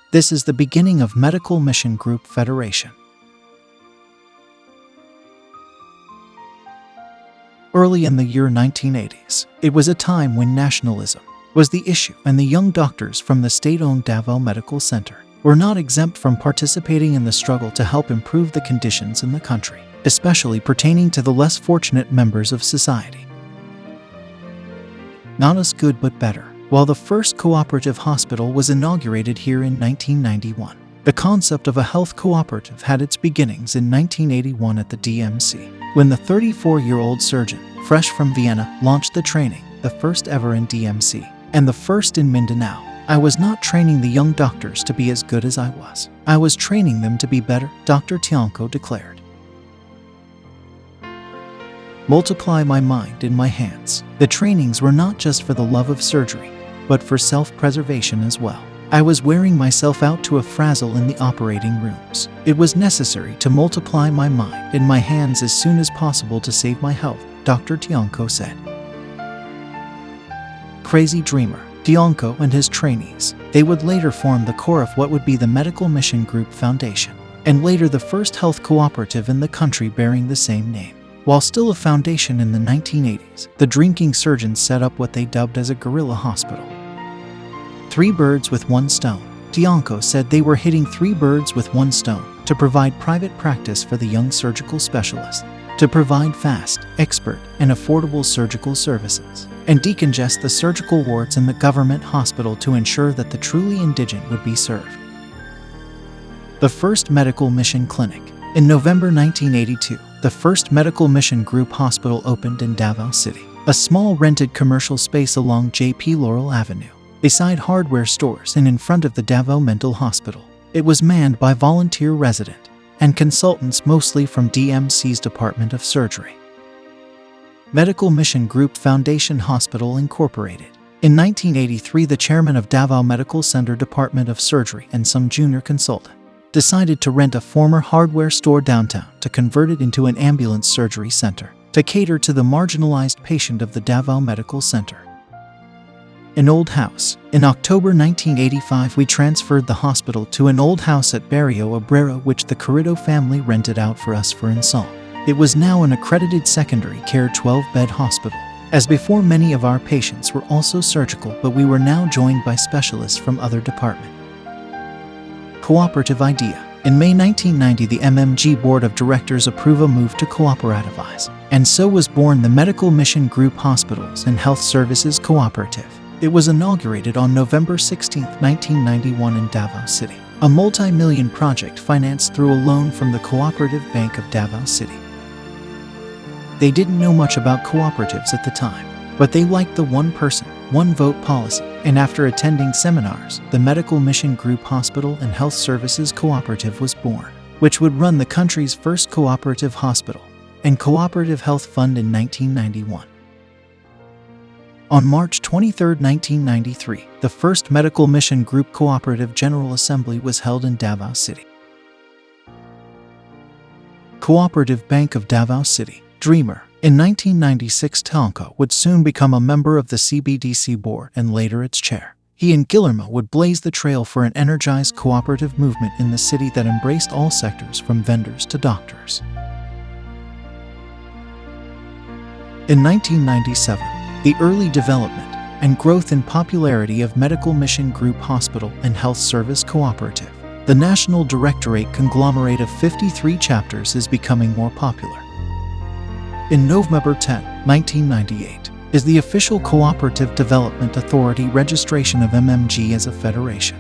This is the beginning of Medical Mission Group Federation. Early in the year 1980s, it was a time when nationalism was the issue, and the young doctors from the state-owned Davao Medical Center were not exempt from participating in the struggle to help improve the conditions in the country, especially pertaining to the less fortunate members of society. Not as good but better. While the first cooperative hospital was inaugurated here in 1991, the concept of a health cooperative had its beginnings in 1981 at the DMC, when the 34-year-old surgeon, fresh from Vienna, launched the training, the first ever in DMC, and the first in Mindanao. I was not training the young doctors to be as good as I was. I was training them to be better, Dr. Tiangco declared. Multiply my mind in my hands. The trainings were not just for the love of surgery, but for self-preservation as well. I was wearing myself out to a frazzle in the operating rooms. It was necessary to multiply my mind in my hands as soon as possible to save my health, Dr. Tiangco said. Crazy dreamer, Tiangco and his trainees. They would later form the core of what would be the Medical Mission Group Foundation, and later the first health cooperative in the country bearing the same name. While still a foundation in the 1980s, the drinking surgeons set up what they dubbed as a guerrilla hospital. 3 birds with one stone. Tiangco said they were hitting 3 birds with one stone to provide private practice for the young surgical specialists, to provide fast, expert, and affordable surgical services, and decongest the surgical wards in the government hospital to ensure that the truly indigent would be served. The first Medical Mission Clinic. In November 1982, the first Medical Mission Group hospital opened in Davao City, a small rented commercial space along J.P. Laurel Avenue, beside hardware stores and in front of the Davao Mental Hospital. It was manned by volunteer resident and consultants mostly from DMC's Department of Surgery. Medical Mission Group Foundation Hospital Incorporated. In 1983, the chairman of Davao Medical Center Department of Surgery and some junior consultant decided to rent a former hardware store downtown to convert it into an ambulance surgery center to cater to the marginalized patient of the Davao Medical Center. An old house. In October 1985, we transferred the hospital to an old house at Barrio Obrero, which the Carrillo family rented out for us for install. It was now an accredited secondary care 12-bed hospital. As before, many of our patients were also surgical, but we were now joined by specialists from other departments. Cooperative idea. In May 1990, the MMG Board of Directors approved a move to cooperativize, and so was born the Medical Mission Group Hospitals and Health Services Cooperative. It was inaugurated on November 16, 1991 in Davao City, a multi-million project financed through a loan from the Cooperative Bank of Davao City. They didn't know much about cooperatives at the time, but they liked the one-person, one-vote policy, and after attending seminars, the Medical Mission Group Hospital and Health Services Cooperative was born, which would run the country's first cooperative hospital and cooperative health fund in 1991. On March 23, 1993, the first Medical Mission Group Cooperative General Assembly was held in Davao City. Cooperative Bank of Davao City. Dreamer. In 1996, Tiangco would soon become a member of the CBDC board and later its chair. He and Guillermo would blaze the trail for an energized cooperative movement in the city that embraced all sectors from vendors to doctors. In 1997, the early development and growth in popularity of Medical Mission Group Hospital and Health Service Cooperative, the National Directorate conglomerate of 53 chapters, is becoming more popular. In November 10, 1998, is the official Cooperative Development Authority registration of MMG as a federation.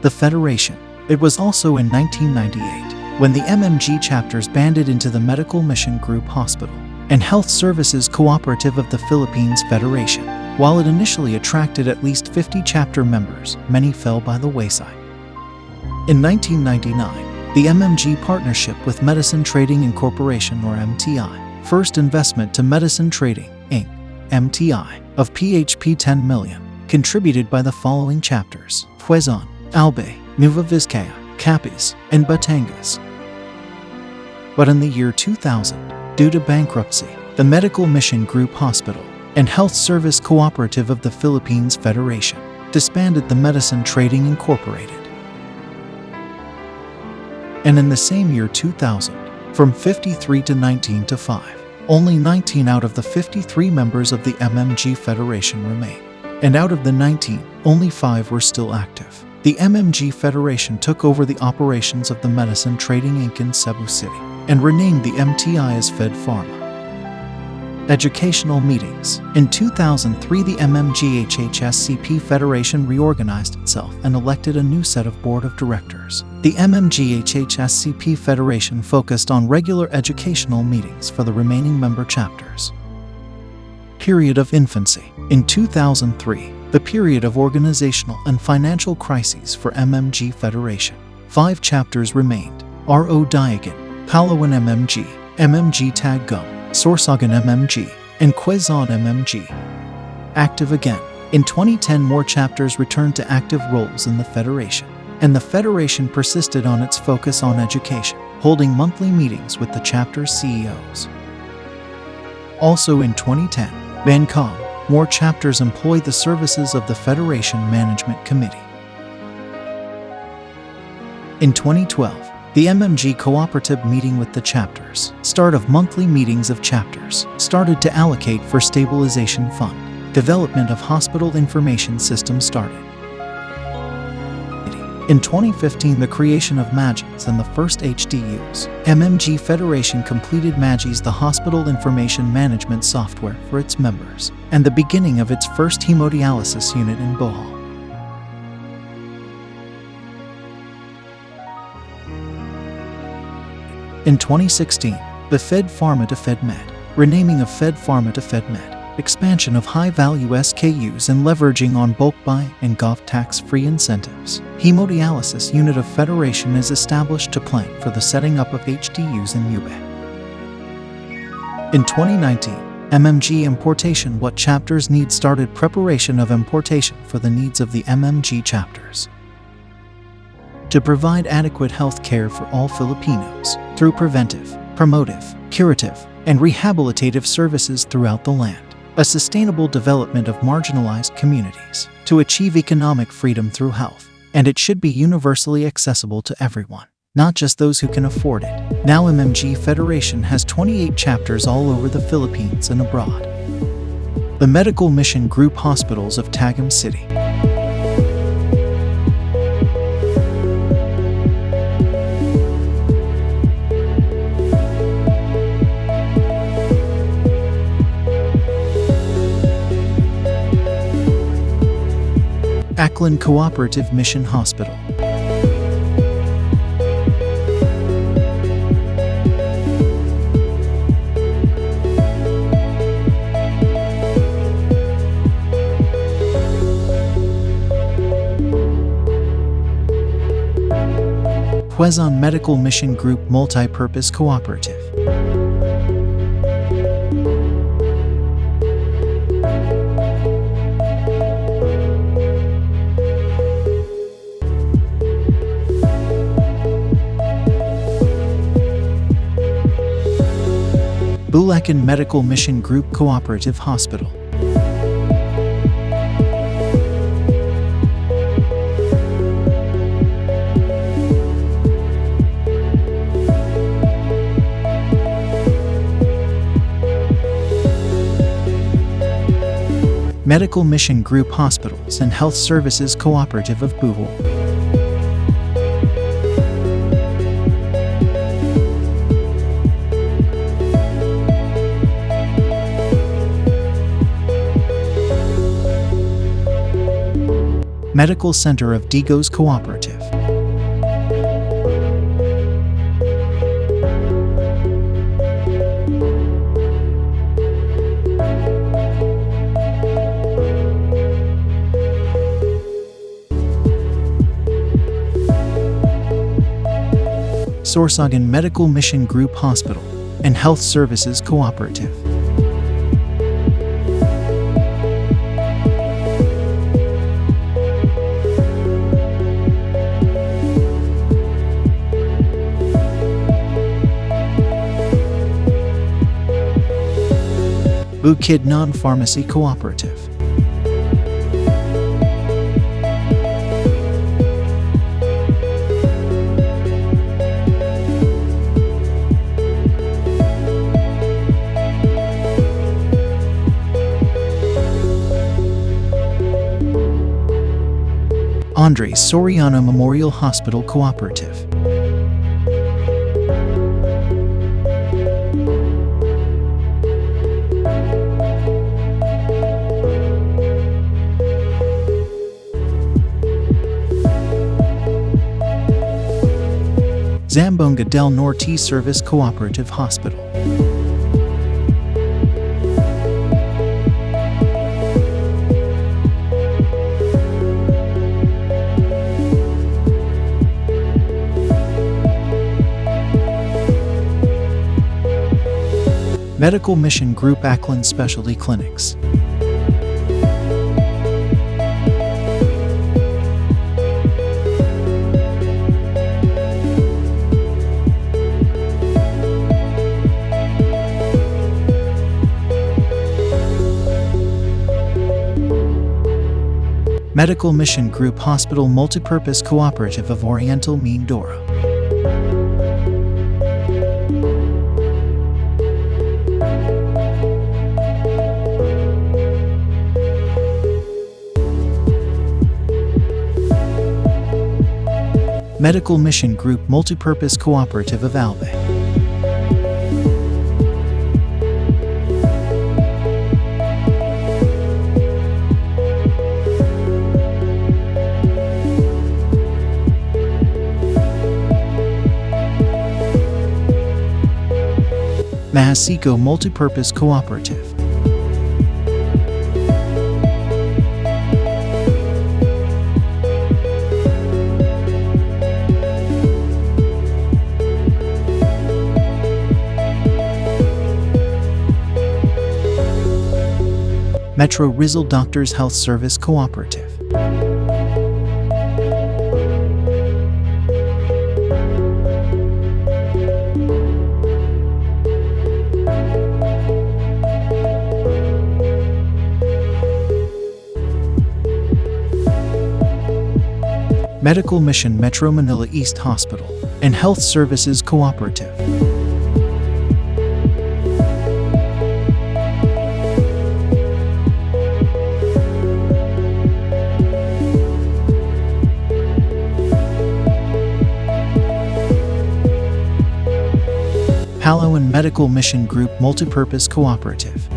The federation. It was also in 1998 when the MMG chapters banded into the Medical Mission Group Hospital and Health Services Cooperative of the Philippines Federation. While it initially attracted at least 50 chapter members, many fell by the wayside. In 1999, the MMG partnership with Medicine Trading Incorporation, or MTI, first investment to Medicine Trading, Inc., MTI, of PHP 10 million, contributed by the following chapters: Quezon, Albay, Nueva Vizcaya, Capiz, and Batangas. But in the year 2000, due to bankruptcy, the Medical Mission Group Hospital and Health Service Cooperative of the Philippines Federation, disbanded the Medicine Trading Incorporated. And in the same year 2000, from 53 to 19 to 5, only 19 out of the 53 members of the MMG Federation remain. And out of the 19, only 5 were still active. The MMG Federation took over the operations of the Medicine Trading Inc. in Cebu City and renamed the MTI as Fed Pharma. Educational meetings. In 2003, the MMGHHSCP Federation reorganized itself and elected a new set of board of directors. The MMGHHSCP Federation focused on regular educational meetings for the remaining member chapters. Period of infancy. In 2003, the period of organizational and financial crises for MMG Federation. 5 chapters remained: R.O. Diagan, Palawan MMG, MMG Tagum, Sorsogon MMG, and Quezon MMG. Active again. In 2010, more chapters returned to active roles in the Federation, and the Federation persisted on its focus on education, holding monthly meetings with the chapter's CEOs. Also in 2010, Bancom, more chapters employed the services of the Federation Management Committee. In 2012, the MMG Cooperative meeting with the chapters, start of monthly meetings of chapters, started to allocate for Stabilization Fund. Development of Hospital Information System started. In 2015, the creation of MAGIS and the first HDUs. MMG Federation completed MAGIS, the Hospital Information Management software for its members, and the beginning of its first hemodialysis unit in Bohol. In 2016, the Fed Pharma to FedMed, renaming of Fed Pharma to FedMed, expansion of high-value SKUs and leveraging on bulk buy and GOV tax-free incentives. Hemodialysis unit of Federation is established to plan for the setting up of HDUs in Ube. In 2019, MMG Importation, what chapters need started preparation of importation for the needs of the MMG chapters. To provide adequate health care for all Filipinos through preventive, promotive, curative, and rehabilitative services throughout the land. A sustainable development of marginalized communities to achieve economic freedom through health, and it should be universally accessible to everyone, not just those who can afford it. Now MMG Federation has 28 chapters all over the Philippines and abroad. The Medical Mission Group Hospitals of Tagum City. Aklan Cooperative Mission Hospital. Quezon Medical Mission Group Multipurpose Cooperative. Bulacan Medical Mission Group Cooperative Hospital. Medical Mission Group Hospitals and Health Services Cooperative of Bohol. Medical Center of Digos Cooperative. Sorsogon Medical Mission Group Hospital and Health Services Cooperative. Bukidnon Pharmacy Cooperative. Andres Soriano Memorial Hospital Cooperative. Zamboanga del Norte Service Cooperative Hospital. Medical Mission Group Ackland Specialty Clinics. Medical Mission Group Hospital Multipurpose Cooperative of Oriental Mindoro. Medical Mission Group Multipurpose Cooperative of Albay. Mahasico Multipurpose Cooperative. Metro Rizal Doctors Health Service Cooperative. Medical Mission Metro Manila East Hospital and Health Services Cooperative. Palawan Medical Mission Group Multipurpose Cooperative.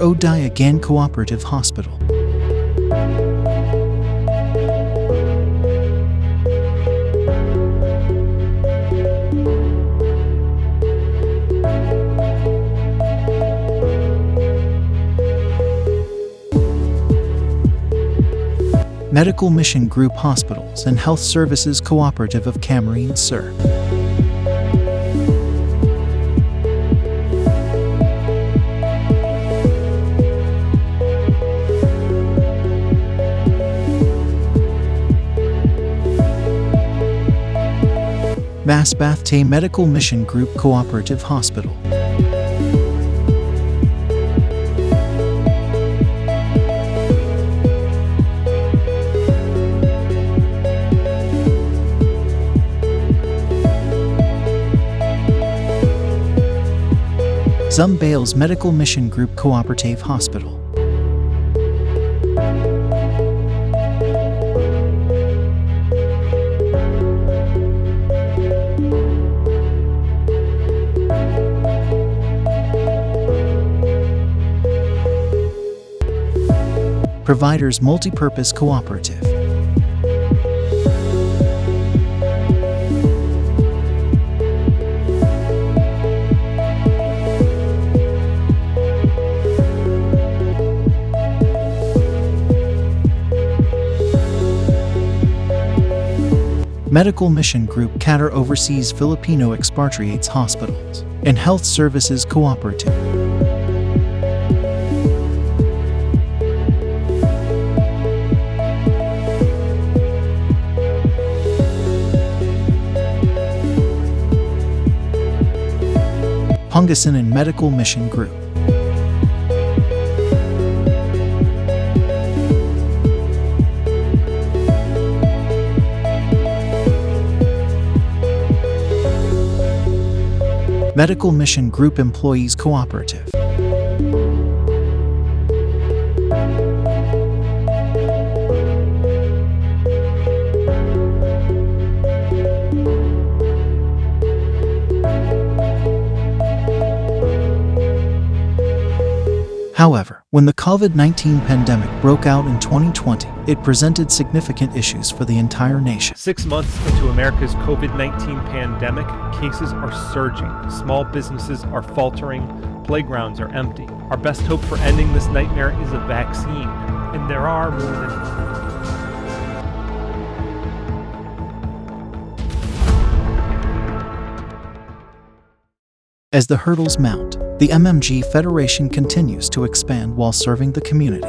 Odiagan Cooperative Hospital. Medical Mission Group Hospitals and Health Services Cooperative of Camarines Sur. Masbate Medical Mission Group Cooperative Hospital. Zambales Medical Mission Group Cooperative Hospital. Providers Multipurpose Cooperative. Medical Mission Group Qatar Overseas Filipino Expatriates Hospitals and Health Services Cooperative. Pangasinan and Medical Mission Group. Medical Mission Group Employees Cooperative. However, when the COVID-19 pandemic broke out in 2020, it presented significant issues for the entire nation. 6 months into America's COVID-19 pandemic, cases are surging, small businesses are faltering, playgrounds are empty. Our best hope for ending this nightmare is a vaccine, and there are more than... As the hurdles mount, the MMG Federation continues to expand while serving the community.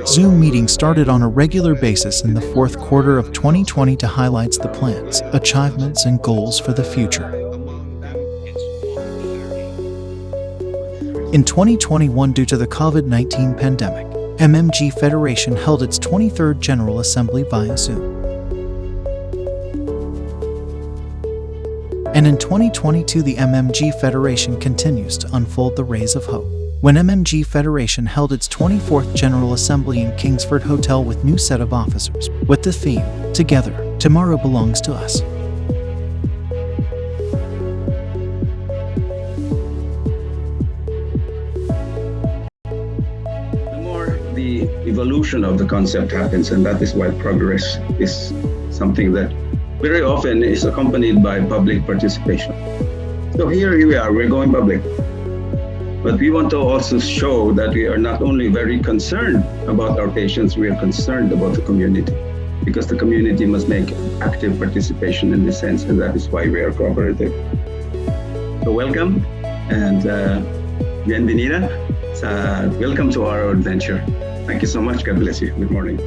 Zoom meetings started on a regular basis in the fourth quarter of 2020 to highlight the plans, achievements, and goals for the future. In 2021, due to the COVID-19 pandemic, MMG Federation held its 23rd General Assembly via Zoom. And in 2022, the MMG Federation continues to unfold the rays of hope. When MMG Federation held its 24th General Assembly in Kingsford Hotel with new set of officers, with the theme, Together, Tomorrow Belongs to Us. The more the evolution of the concept happens, and that is why progress is something that very often is accompanied by public participation. So here we are, we're going public. But we want to also show that we are not only very concerned about our patients, we are concerned about the community, because the community must make active participation in this sense, and that is why we are cooperative. So welcome, and bienvenida. Welcome to our adventure. Thank you so much. God bless you. Good morning.